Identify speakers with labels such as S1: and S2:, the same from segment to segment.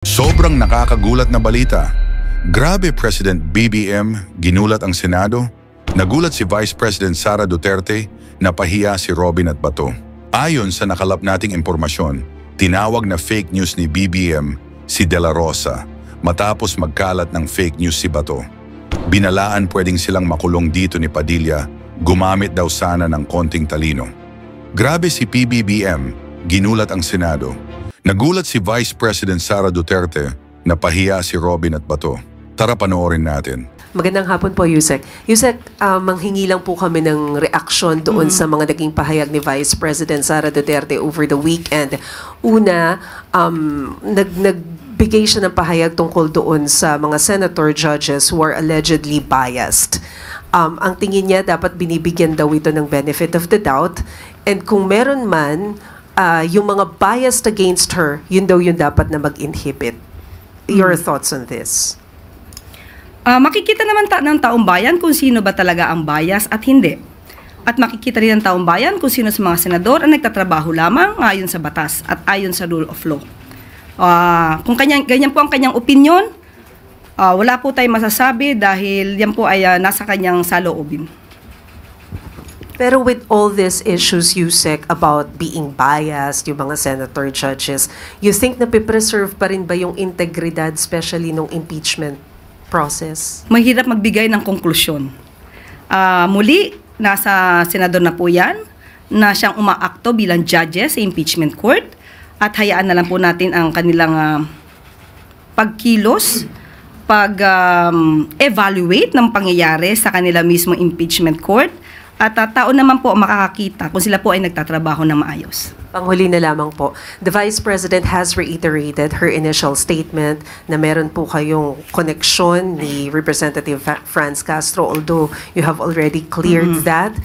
S1: Sobrang nakakagulat na balita. Grabe President BBM, ginulat ang Senado. Nagulat si Vice President Sara Duterte, napahiya si Robin at Bato. Ayon sa nakalap nating impormasyon, tinawag na fake news ni BBM si De La Rosa matapos magkalat ng fake news si Bato. Binalaan pwedeng silang makulong dito ni Padilla, gumamit daw sana ng konting talino. Grabe si PBBM, ginulat ang Senado. Nagulat si Vice President Sara Duterte, napahiya si Robin at Bato. Tara panoorin natin.
S2: Magandang hapon po, Yusek. Yusek, manghingi lang po kami ng reaksyon doon sa mga naging pahayag ni Vice President Sara Duterte over the weekend. Una, nagbigay siya ng pahayag tungkol doon sa mga senator judges who are allegedly biased. Ang tingin niya, dapat binibigyan daw ito ng benefit of the doubt. And kung meron man, yung mga biased against her, yun daw yung dapat na mag-inhibit. Your thoughts on this?
S3: Makikita naman ng taong bayan kung sino ba talaga ang bias at hindi. At makikita rin ng taong bayan kung sino sa mga senador ang nagtatrabaho lamang ayon sa batas at ayon sa rule of law. Kung ganyan po ang kanyang opinion, wala po tayong masasabi dahil yan po ay nasa kanyang saloobin.
S2: Pero with all these issues, Yusek, about being biased, yung mga senator judges, you think na pipreserve pa rin ba yung integridad, especially nung impeachment process?
S3: Mahirap magbigay ng konklusyon. Muli, nasa senador na po yan, na siyang umaakto bilang judges sa impeachment court, at hayaan na lang po natin ang kanilang pagkilos, pag-evaluate ng pangyayari sa kanila mismo impeachment court, at tao naman po makakakita kung sila po ay nagtatrabaho na maayos.
S2: Panghuli na lamang po, the Vice President has reiterated her initial statement na meron po kayong koneksyon ni Representative Franz Castro, although you have already cleared that.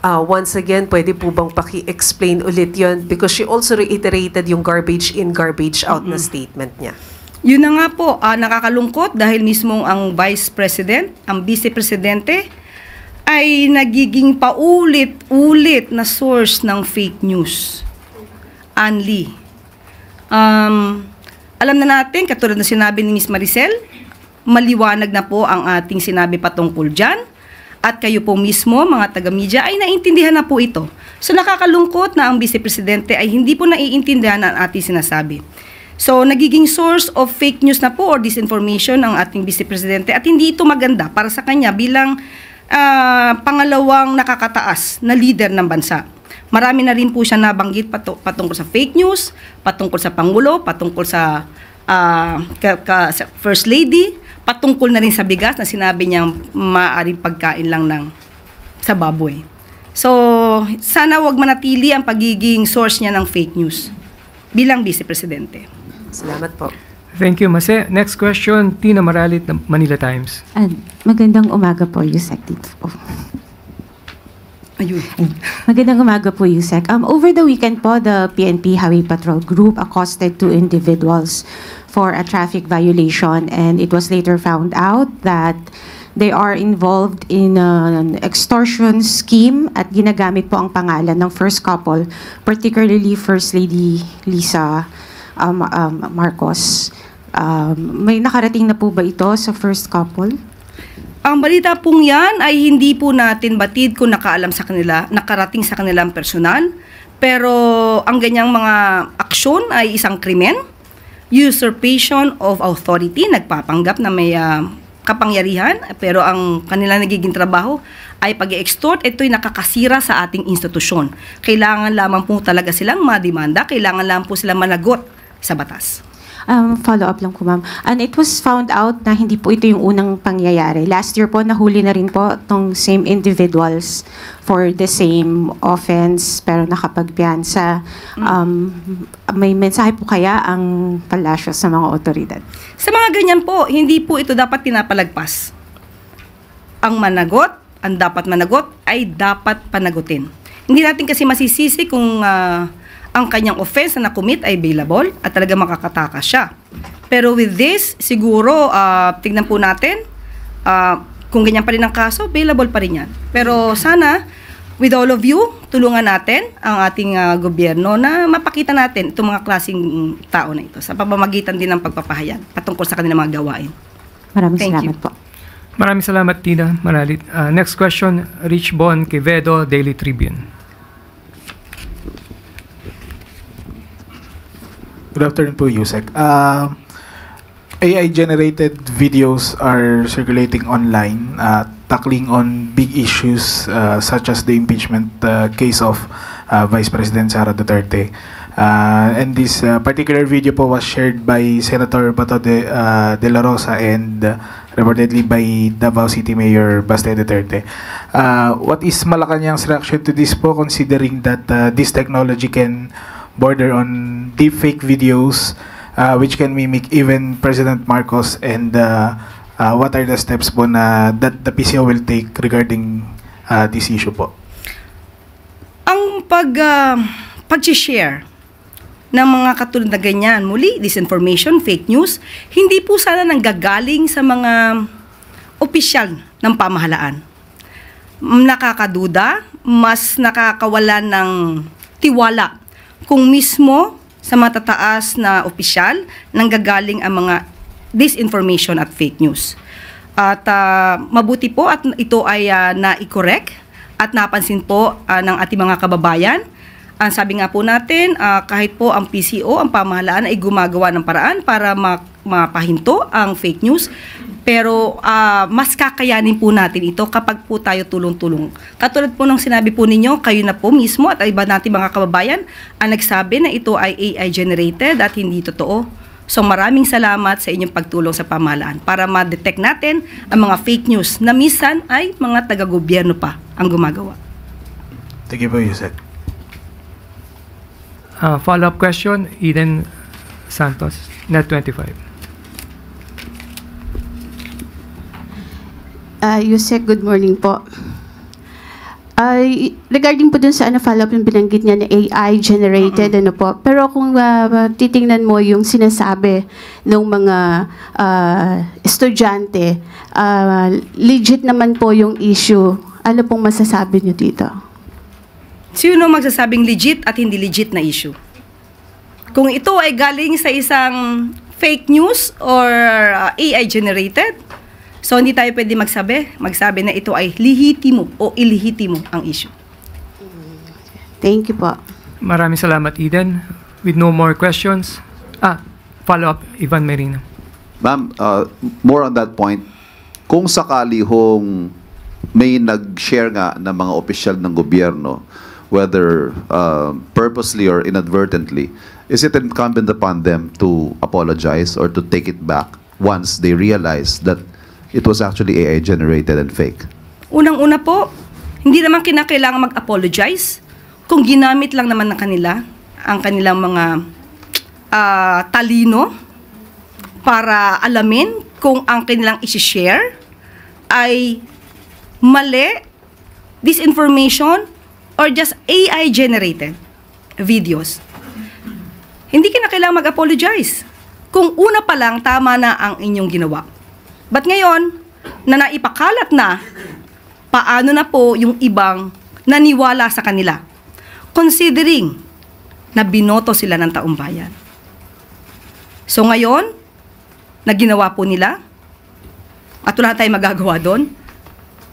S2: Once again, pwede po bang paki-explain ulit yun? Because she also reiterated yung garbage in, garbage out na statement niya.
S3: Yun na nga po, nakakalungkot dahil mismo ang Vice President, ang Vice Presidente, ay nagiging paulit-ulit na source ng fake news. Anli. Alam na natin, katulad na sinabi ni Ms. Maricel, maliwanag na po ang ating sinabi patungkol dyan. At kayo po mismo, mga taga-media, ay naintindihan na po ito. So nakakalungkot na ang Vice Presidente ay hindi po naiintindihan ang ating sinasabi. So nagiging source of fake news na po or disinformation ang ating Vice Presidente at hindi ito maganda para sa kanya bilang pangalawang nakakataas na leader ng bansa. Marami na rin po siya nabanggit patungkol sa fake news, patungkol sa Pangulo, patungkol sa First Lady, patungkol na rin sa bigas na sinabi niyang maaaring pagkain lang sa baboy. So, sana wag manatili ang pagiging source niya ng fake news bilang Vice Presidente.
S2: Salamat po.
S4: Thank you, Mase. Next question, Tina Maralit ng Manila Times.
S5: Magandang umaga po, Yusek. Magandang umaga po, Yusek. Over the weekend po, the PNP Highway Patrol Group accosted 2 individuals for a traffic violation, and it was later found out that they are involved in an extortion scheme at ginagamit po ang pangalan ng first couple, particularly First Lady Lisa Marcos. May nakarating na po ba ito sa first couple?
S3: Ang balita pong yan ay hindi po natin batid kung nakaalam sa kanila, nakarating sa kanilang personal. Pero ang ganyang mga aksyon ay isang krimen, usurpation of authority, nagpapanggap na may kapangyarihan, pero ang kanilang nagiging trabaho ay pag-extort. Ito'y nakakasira sa ating institusyon. Kailangan lamang po talaga silang mademanda, kailangan lamang po silang managot sa batas.
S5: Follow-up lang po, ma'am. And it was found out na hindi po ito yung unang pangyayari. Last year po, nahuli na rin po itong same individuals for the same offense, pero nakapagpiyansa. May mensahe po kaya ang palasyo sa mga otoridad?
S3: Sa mga ganyan po, hindi po ito dapat pinapalagpas. Ang managot, ang dapat managot, ay dapat panagutin. Hindi natin kasi masisisi kung ang kanyang offense na nakumit ay bailable at talaga makakatakas siya. Pero with this, siguro, tignan po natin, kung ganyan pa rin ang kaso, bailable pa rin yan. Pero sana, with all of you, tulungan natin ang ating gobyerno na mapakita natin itong mga klaseng tao na ito sa pamamagitan din ng pagpapahayag patungkol sa kanilang mga gawain.
S5: Maraming
S3: Thank
S5: salamat
S3: you.
S5: po.
S4: Maraming salamat, Tina Maralit. Next question, Rich Bon Quevedo, Daily Tribune.
S6: Good afternoon po, Yusek. AI-generated videos are circulating online, tackling on big issues such as the impeachment case of Vice President Sara Duterte. And this particular video po was shared by Senator Bato de la Rosa and reportedly by Davao City Mayor Baste Duterte. What is Malacanang's reaction to this po, considering that this technology can border on deepfake videos which can mimic even President Marcos, and what are the steps po na that the PCO will take regarding this issue po?
S3: Ang pag-share ng mga katulad na ganyan, muli, disinformation, fake news, hindi po sana nanggagaling sa mga opisyal ng pamahalaan. Nakakaduda, mas nakakawalan ng tiwala kung mismo sa matataas na opisyal nanggagaling ang mga disinformation at fake news. At mabuti po at ito ay na-correct at napansin po ng ating mga kababayan. Ang sabi nga po natin, kahit po ang PCO, ang pamahalaan ay gumagawa ng paraan para mapahinto ang fake news, pero mas kakayanin po natin ito kapag po tayo tulong-tulong. Katulad po ng sinabi po ninyo, kayo na po mismo at iba natin mga kababayan ang nagsabi na ito ay AI-generated at hindi totoo. So maraming salamat sa inyong pagtulong sa pamahalaan para ma-detect natin ang mga fake news na minsan ay mga taga-gobyerno pa ang gumagawa.
S6: Thank you po, Yusek.
S4: Follow-up question, Eden Santos, Net 25.
S5: Yusek, good morning po. Regarding po dun sa follow-up yung binanggit niya na AI-generated, po. Pero kung titingnan mo yung sinasabi ng mga estudyante, legit naman po yung issue. Ano pong masasabi niyo dito?
S3: Sino magsasabing legit at hindi legit na issue? Kung ito ay galing sa isang fake news or AI-generated, so hindi tayo pwede magsabi na ito ay lehitimo o ilehitimo ang issue.
S5: Thank you po.
S4: Maraming salamat, Eden. With no more questions, follow-up, Ivan Merino.
S7: Ma'am, more on that point, kung sakali hong may nag-share nga ng mga opisyal ng gobyerno, whether purposely or inadvertently, is it incumbent upon them to apologize or to take it back once they realize that it was actually AI-generated and fake?
S3: Unang-una po, hindi naman kinakailangan mag-apologize kung ginamit lang naman ng kanila ang kanilang mga talino para alamin kung ang kanilang isi-share ay mali, disinformation, or just AI-generated videos. Hindi kinakailangan mag-apologize kung una pa lang tama na ang inyong ginawa. But ngayon, na naipakalat na, paano na po yung ibang naniwala sa kanila? Considering na binoto sila ng taong bayan. So ngayon, na ginawa po nila, at wala tayong magagawa doon,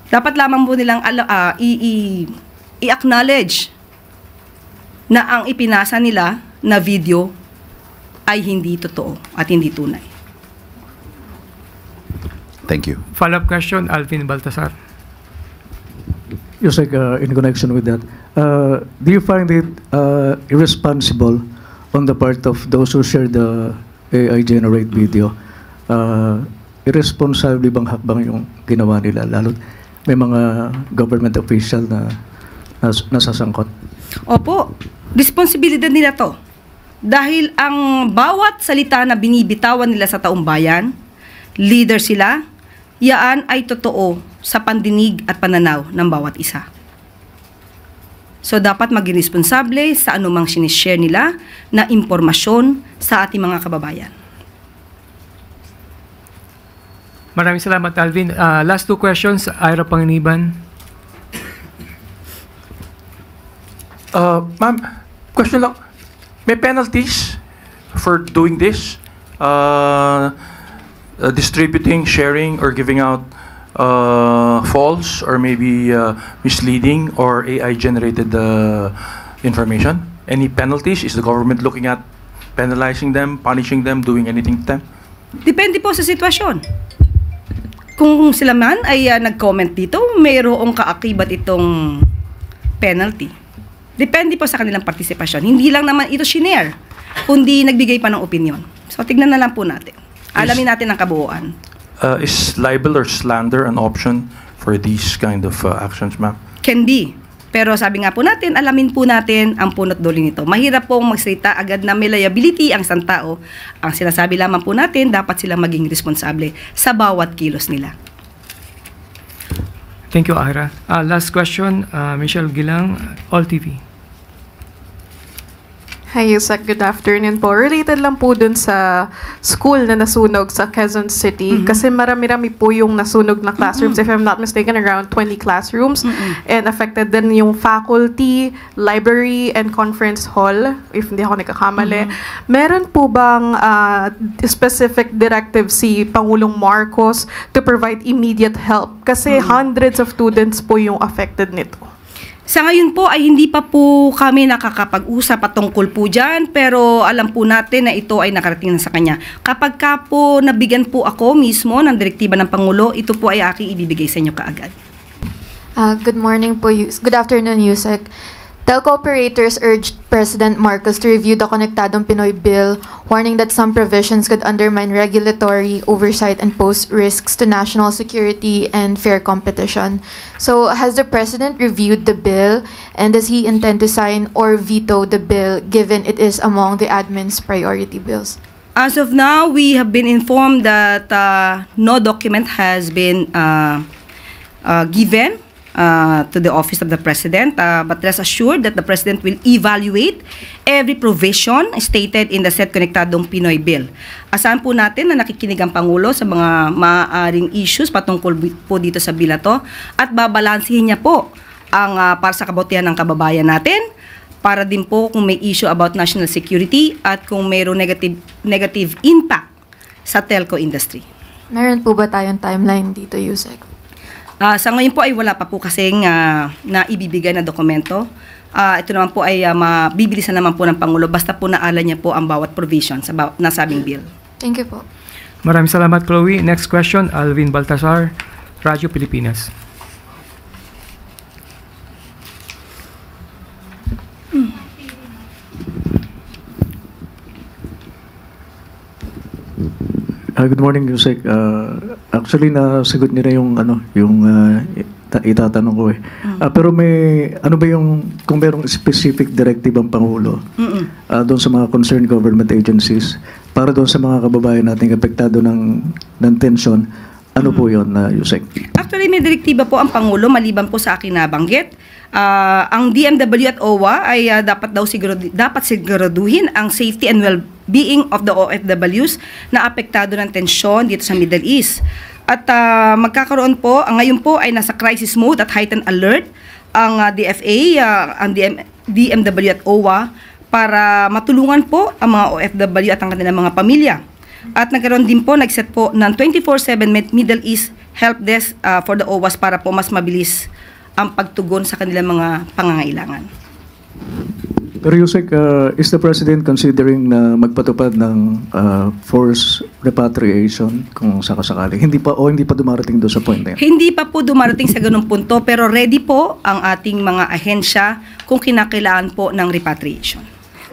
S3: dapat lamang po nilang i-acknowledge na ang ipinasa nila na video ay hindi totoo at hindi tunay.
S7: Thank you.
S4: Follow-up question, Alvin Baltasar.
S8: Yusek, in connection with that, do you find it irresponsible on the part of those who share the AI-generate video? Irresponsible bang hakbang yung ginawa nila? Lalo may mga government official na nasasangkot.
S3: Opo, responsibilidad nila to. Dahil ang bawat salita na binibitawan nila sa taong bayan, leader sila, yaan ay totoo sa pandinig at pananaw ng bawat isa. So dapat maging responsable sa anumang sinishare nila na impormasyon sa ating mga kababayan.
S4: Maraming salamat, Alvin. Last two questions, Ira Panginiban.
S9: Ma'am, question lang. May penalties for doing this? Distributing, sharing, or giving out false or maybe misleading or AI-generated information? Any penalties? Is the government looking at penalizing them, punishing them, doing anything to them?
S3: Depende po sa sitwasyon. Kung sila man ay nag-comment dito, mayroong kaakibat itong penalty. Depende po sa kanilang partisipasyon. Hindi lang naman ito shinare, kundi nagbigay pa ng opinion. So tignan na lang po natin. Alamin natin ang kabuuan.
S9: Is libel or slander an option for these kind of actions, ma'am?
S3: Can be. Pero sabi nga po natin, alamin po natin ang punot dulo nito. Mahirap pong magsalita agad na may liability ang isang tao. Ang sinasabi lamang po natin, dapat silang maging responsable sa bawat kilos nila.
S4: Thank you, Ira. Last question, Michelle Gilang, All TV.
S10: Hi, Yusek. Good afternoon po. Related lang po dun sa school na nasunog sa Quezon City. Kasi marami-rami po yung nasunog na classrooms. If I'm not mistaken, around 20 classrooms. And affected din yung faculty, library, and conference hall, if hindi ako nagkakamali. Meron po bang specific directive si Pangulong Marcos to provide immediate help? Kasi hundreds of students po yung affected nito.
S3: Sa ngayon po ay hindi pa po kami nakakapag-usap patungkol po dyan, pero alam po natin na ito ay nakarating na sa kanya. Kapag ka po nabigyan po ako mismo ng direktiba ng Pangulo, ito po ay aking ibibigay sa inyo kaagad.
S11: Good morning po, good afternoon, Yusek. Telco operators urged President Marcos to review the Konektadong Pinoy Bill, warning that some provisions could undermine regulatory oversight and pose risks to national security and fair competition. So, has the President reviewed the bill, and does he intend to sign or veto the bill given it is among the admin's priority bills?
S3: As of now, we have been informed that no document has been given to the office of the President, but rest assured that the President will evaluate every provision stated in the said Konektadong Pinoy Bill. Asahan po natin na nakikinig ang Pangulo sa mga maaaring issues patungkol po dito sa bill na to, at babalansihin niya po ang para sa kabutihan ng kababayan natin, para din po kung may issue about national security at kung mayroong negative impact sa telco industry.
S11: Meron po ba tayong timeline dito, Yusek?
S3: Sa ngayon po ay wala pa po kasing naibibigay na dokumento. Ito naman po ay mabibilisan naman po ng Pangulo basta po naala niya po ang bawat provision sa nasabing bill.
S11: Thank you po.
S4: Maraming salamat, Chloe. Next question, Alvin Baltasar, Radyo Pilipinas.
S8: Good morning, Yusek. Actually, nasagot niyo na yung itatanong ko eh. Pero ano ba kung merong specific directive ang Pangulo doon sa mga concerned government agencies para doon sa mga kababayan nating apektado ng tension, ano po yun, Yusek?
S3: Actually, may direktiba po ang Pangulo, maliban po sa akin nabanggit. Ang DMW at OWA ay dapat siguraduhin ang safety and well-being of the OFWs na apektado ng tensyon dito sa Middle East. At magkakaroon po, ngayon po ay nasa crisis mode at heightened alert ang DFA, ang DMW at OWA para matulungan po ang mga OFW at ang kanilang mga pamilya. At nagkaroon din po, nag-set po ng 24/7 Middle East Help Desk for the OWAs para po mas mabilis ang pagtugon sa kanilang mga pangangailangan.
S8: Pero Yusek, is the President considering na magpatupad ng forced repatriation kung sakasakali? Hindi pa dumarating doon sa point na yan?
S3: Hindi pa po dumarating sa ganung punto, pero ready po ang ating mga ahensya kung kinakailangan po ng repatriation.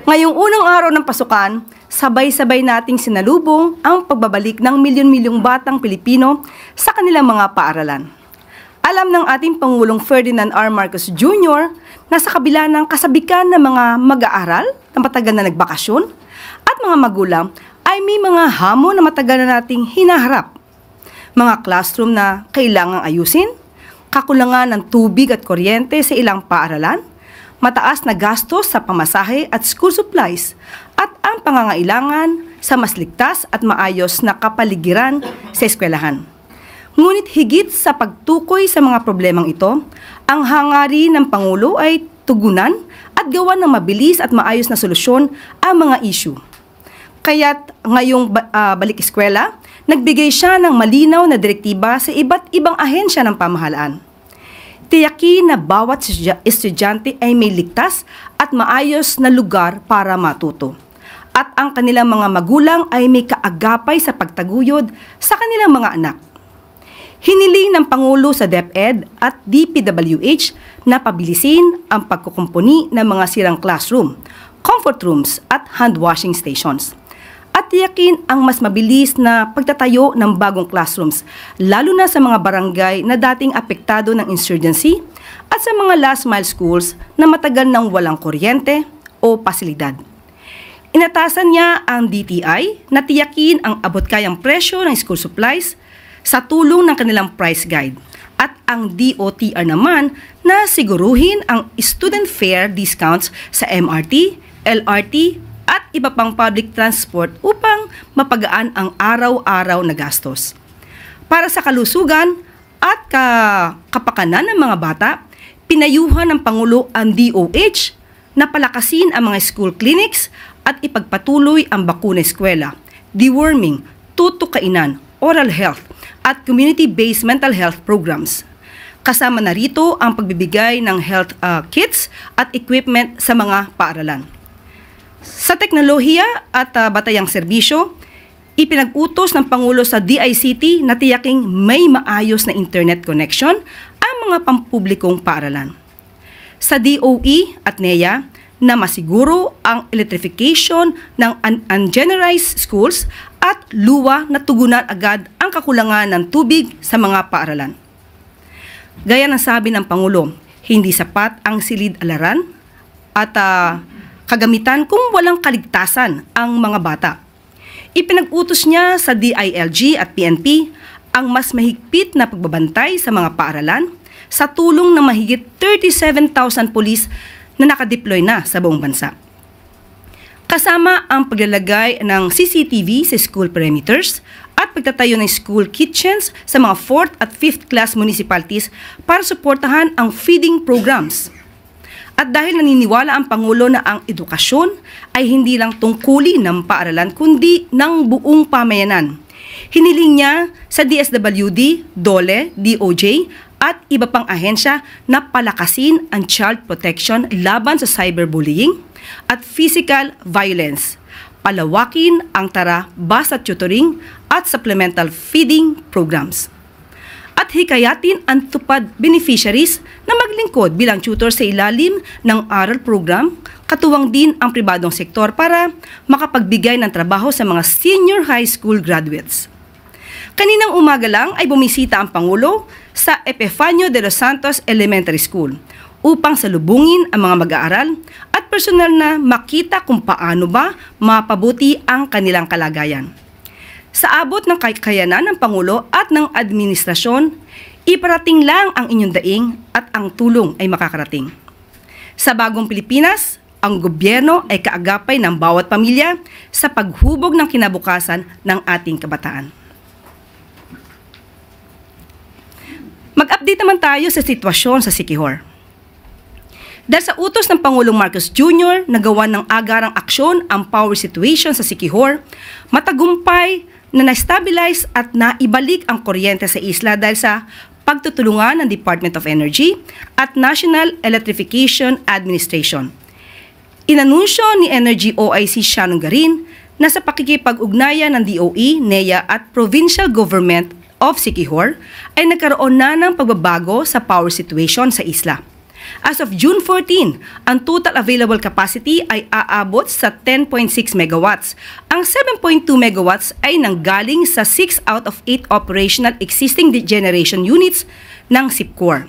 S3: Ngayong unang araw ng pasukan, sabay-sabay nating sinalubong ang pagbabalik ng milyon-milyong batang Pilipino sa kanilang mga paaralan. Alam ng ating Pangulong Ferdinand R. Marcos Jr. na sa kabila ng kasabikan ng mga mag-aaral na matagal na nagbakasyon at mga magulang ay may mga hamon na matagal na nating hinaharap. Mga classroom na kailangang ayusin, kakulangan ng tubig at kuryente sa ilang paaralan, mataas na gastos sa pamasahe at school supplies, at ang pangangailangan sa mas ligtas at maayos na kapaligiran sa eskwelahan. Ngunit higit sa pagtukoy sa mga problemang ito, ang hangarin ng Pangulo ay tugunan at at gawa ng mabilis at maayos na solusyon ang mga issue. Kaya't ngayong balik eskwela, nagbigay siya ng malinaw na direktiba sa iba't ibang ahensya ng pamahalaan. Tiyakin na bawat estudyante ay may ligtas at maayos na lugar para matuto. At ang kanilang mga magulang ay may kaagapay sa pagtaguyod sa kanilang mga anak. Hiniling ng Pangulo sa DepEd at DPWH na pabilisin ang pagkukumpuni ng mga sirang classroom, comfort rooms at hand-washing stations. At tiyakin ang mas mabilis na pagtatayo ng bagong classrooms, lalo na sa mga barangay na dating apektado ng insurgency at sa mga last-mile schools na matagal nang walang kuryente o pasilidad. Inatasan niya ang DTI na tiyakin ang abot-kayang presyo ng school supplies sa tulong ng kanilang price guide at ang DOTR naman na siguruhin ang student fare discounts sa MRT, LRT at iba pang public transport upang mapagaan ang araw-araw na gastos. Para sa kalusugan at kapakanan ng mga bata, pinayuhan ng Pangulo ang DOH na palakasin ang mga school clinics at ipagpatuloy ang bakuna eskwela, deworming, tutukainan, oral health, at community-based mental health programs. Kasama na rito ang pagbibigay ng health kits at equipment sa mga paaralan. Sa teknolohiya at batayang serbisyo, ipinag-utos ng Pangulo sa DICT na tiyaking may maayos na internet connection ang mga pampublikong paaralan. Sa DOE at NEA, na masiguro ang electrification ng ungenerized schools at luwa na tugunan agad ang kakulangan ng tubig sa mga paaralan. Gaya ng sabi ng Pangulo, hindi sapat ang silid-alaran at kagamitan kung walang kaligtasan ang mga bata. Ipinag-utos niya sa DILG at PNP ang mas mahigpit na pagbabantay sa mga paaralan sa tulong ng mahigit 37,000 pulis na nakadeploy na sa buong bansa. Kasama ang paglalagay ng CCTV sa school perimeters at pagtatayo ng school kitchens sa mga 4th at 5th class municipalities para suportahan ang feeding programs. At dahil naniniwala ang Pangulo na ang edukasyon ay hindi lang tungkulin ng paaralan kundi ng buong pamayanan, hiniling niya sa DSWD, DOLE, DOJ at iba pang ahensya na palakasin ang child protection laban sa cyberbullying at physical violence, palawakin ang Tara Basta tutoring at supplemental feeding programs, at hikayatin ang tupad beneficiaries na maglingkod bilang tutor sa ilalim ng aral program, katuwang din ang pribadong sektor para makapagbigay ng trabaho sa mga senior high school graduates. Kaninang umaga lang ay bumisita ang Pangulo sa Epifanio de los Santos Elementary School upang salubungin ang mga mag-aaral at personal na makita kung paano ba mapabuti ang kanilang kalagayan. Sa abot ng kakayanan ng Pangulo at ng administrasyon, iparating lang ang inyong daing at ang tulong ay makakarating. Sa bagong Pilipinas, ang gobyerno ay kaagapay ng bawat pamilya sa paghubog ng kinabukasan ng ating kabataan. Mag-update naman tayo sa sitwasyon sa Siquijor. Dahil sa utos ng Pangulong Marcos Jr. nagawa ng agarang aksyon ang power situation sa Siquijor, matagumpay na na-stabilize at naibalik ang kuryente sa isla dahil sa pagtutulungan ng Department of Energy at National Electrification Administration. Inanunsyo ni Energy OIC Shannon Garin na sa pakikipag-ugnayan ng DOE, NEA at Provincial Government of Siquijor ay nagkaroon na ng pagbabago sa power situation sa isla. As of June 14, ang total available capacity ay aabot sa 10.6 megawatts. Ang 7.2 megawatts ay nanggaling sa 6 out of 8 operational existing generation units ng SIPCOR.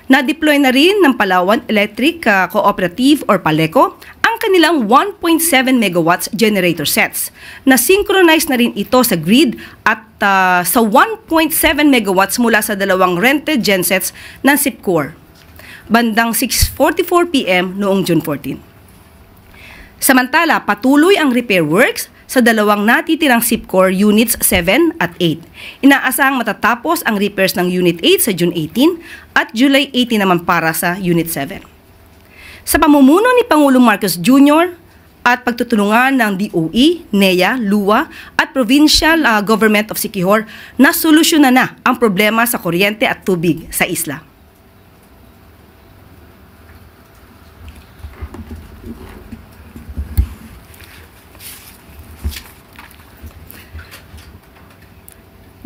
S3: Na-deploy na rin ng Palawan Electric Cooperative or PALECO ang kanilang 1.7 megawatts generator sets. Na-synchronize na rin ito sa grid at sa 1.7 megawatts mula sa dalawang rented gensets ng SIPCOR. Bandang 6:44 p.m. noong June 14. Samantala, patuloy ang repair works sa dalawang natitirang SIPCOR Units 7 at 8. Inaasahang matatapos ang repairs ng Unit 8 sa June 18 at July 18 naman para sa Unit 7. sa pamumuno ni Pangulong Marcos Jr. at pagtutulungan ng DOE, NEA, LUA at Provincial Government of Siquijor na solusyonan na ang problema sa kuryente at tubig sa isla.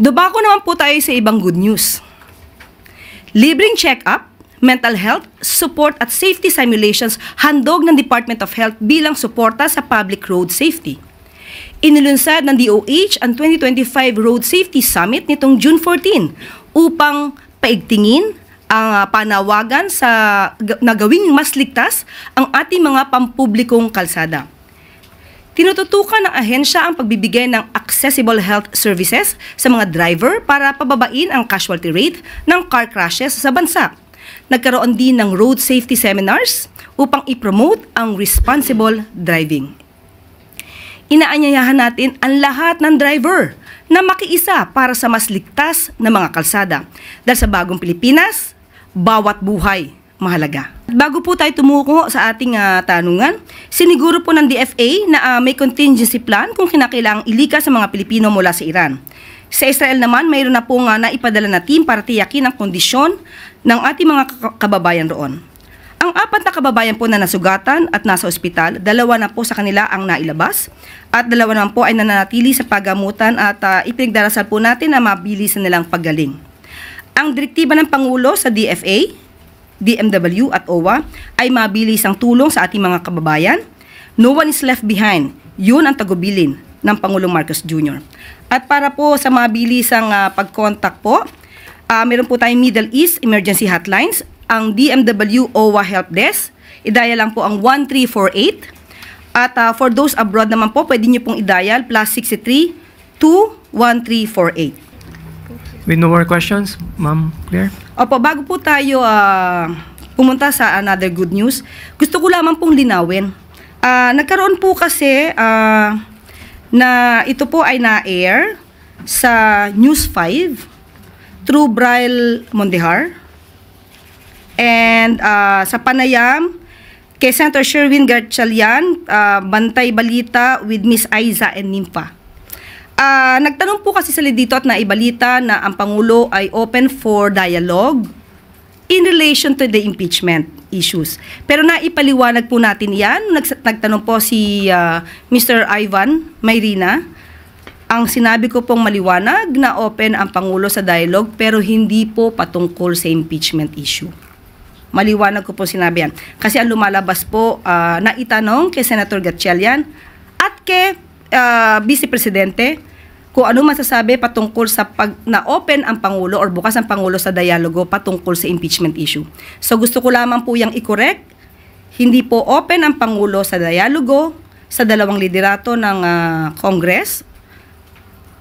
S3: Dubako naman po tayo sa ibang good news. Libreng check-up, mental health, support at safety simulations handog ng Department of Health bilang suporta sa public road safety. Inilunsad ng DOH ang 2025 Road Safety Summit nitong June 14 upang paigtingin ang panawagan na gawing mas ligtas ang ating mga pampublikong kalsada. Tinututukan ng ahensya ang pagbibigay ng accessible health services sa mga driver para pababain ang casualty rate ng car crashes sa bansa. Nagkaroon din ng road safety seminars upang i-promote ang responsible driving. Inaanyayahan natin ang lahat ng driver na makiisa para sa mas ligtas na mga kalsada. Dahil sa bagong Pilipinas, bawat buhay mahalaga. Bago po tayo tumuko sa ating tanungan, siniguro po ng DFA na may contingency plan kung kinakailangang ilikas sa mga Pilipino mula sa Iran. Sa Israel naman, mayroon na pong naipadala na team para tiyakin ang kondisyon ng ating mga kababayan roon. Ang 4 na kababayan po na nasugatan at nasa ospital, 2 na po sa kanila ang nailabas at 2 naman po ay nananatili sa paggamutan at ipinagdarasal po natin na mabilis na nilang paggaling. Ang direktiba ng Pangulo sa DFA, DMW at OWA ay mabilis ang tulong sa ating mga kababayan. No one is left behind. Yun ang tagubilin ng Pangulong Marcos Jr. At para po sa mabilisang pag-contact po, meron po tayong Middle East Emergency Hotlines, ang DMW OWA Help Desk. Idaya lang po ang 1348. At for those abroad naman po, pwede nyo pong i-dial +63 21348.
S4: With no more questions, Ma'am Claire?
S3: Opo, bago po tayo pumunta sa another good news, gusto ko lamang pong linawin. Nagkaroon po kasi na ito po ay na-air sa News 5 through Braille Mondehar and sa panayam kay Senator Sherwin Gatchalian, Bantay Balita with Miss Aiza and Nimpa. Nagtanong po kasi sila dito at naibalita na ang Pangulo ay open for dialogue in relation to the impeachment issues. Pero naipaliwanag po natin yan. Nagtanong po si Mr. Ivan Mayrina. Ang sinabi ko pong maliwanag na open ang Pangulo sa dialogue pero hindi po patungkol sa impeachment issue. Maliwanag ko po sinabi yan. Kasi ang lumalabas po na itanong kay Senator Gatchalian at kay Vice Presidente kung ano masasabi patungkol sa pag na-open ang Pangulo or bukas ang Pangulo sa dialogo patungkol sa impeachment issue. So gusto ko lamang po yung i-correct. Hindi po open ang Pangulo sa dialogo sa 2 liderato ng Congress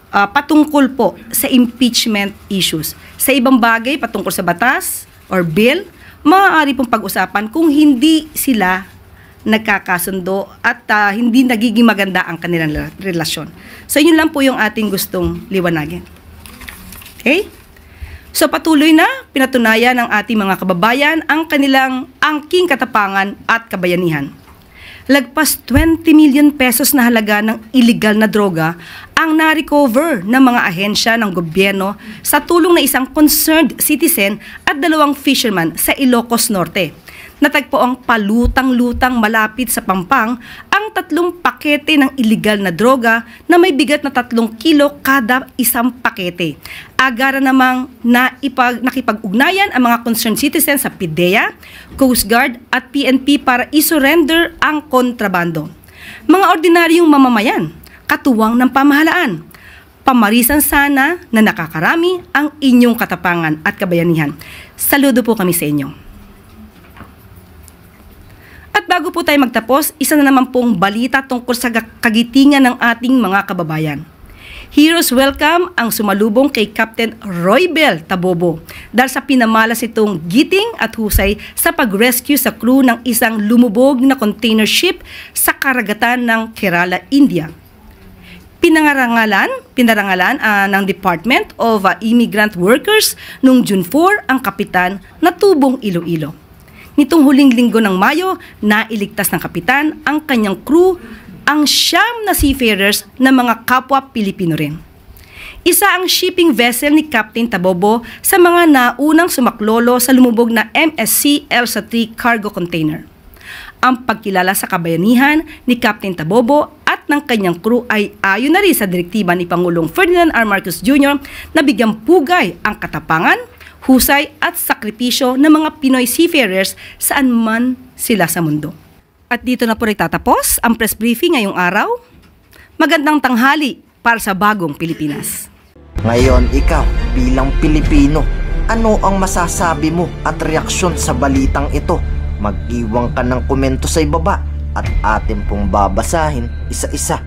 S3: patungkol po sa impeachment issues. Sa ibang bagay patungkol sa batas or bill, maaari pong pag-usapan kung hindi sila nagkakasundo at hindi nagiging maganda ang kanilang relasyon. So yun lang po yung ating gustong liwanagin. Okay? So patuloy na pinatunayan ng ating mga kababayan ang kanilang angking katapangan at kabayanihan. Lagpas 20 million pesos na halaga ng illegal na droga ang na-recover ng mga ahensya ng gobyerno sa tulong ng isang concerned citizen at 2 fisherman sa Ilocos Norte. Natagpo ang palutang-lutang malapit sa Pampang ang 3 pakete ng illegal na droga na may bigat na 3 kilo kada isang pakete. Agara namang nakipag-ugnayan ang mga concerned citizens sa PIDEA, Coast Guard at PNP para isurrender ang kontrabando. Mga ordinaryong mamamayan, katuwang ng pamahalaan, pamarisan sana na nakakarami ang inyong katapangan at kabayanihan. Saludo po kami sa inyo. At bago po tayo magtapos, isa na naman pong balita tungkol sa kagitingan ng ating mga kababayan. Heroes welcome ang sumalubong kay Captain Roybel Tabobo dahil sa pinamalas itong giting at husay sa pag-rescue sa crew ng isang lumubog na container ship sa karagatan ng Kerala, India. Pinarangalan ng Department of Immigrant Workers noong June 4 ang kapitan na tubong Iloilo. Nitong huling linggo ng Mayo, nailigtas ng kapitan ang kanyang crew, ang 9 na seafarers na mga kapwa Pilipino rin. Isa ang shipping vessel ni Captain Tabobo sa mga naunang sumaklolo sa lumubog na MSC Elsa III cargo container. Ang pagkilala sa kabayanihan ni Captain Tabobo at ng kanyang crew ay ayon na rin sa direktiba ni Pangulong Ferdinand R. Marcos Jr. na bigyang pugay ang katapangan, husay at sakripisyo ng mga Pinoy seafarers saan man sila sa mundo. At dito na po nagtatapos ang press briefing ngayong araw. Magandang tanghali para sa bagong Pilipinas.
S12: Ngayon ikaw bilang Pilipino, ano ang masasabi mo at reaksyon sa balitang ito? Mag-iwan ka ng komento sa ibaba at atin pong babasahin isa-isa.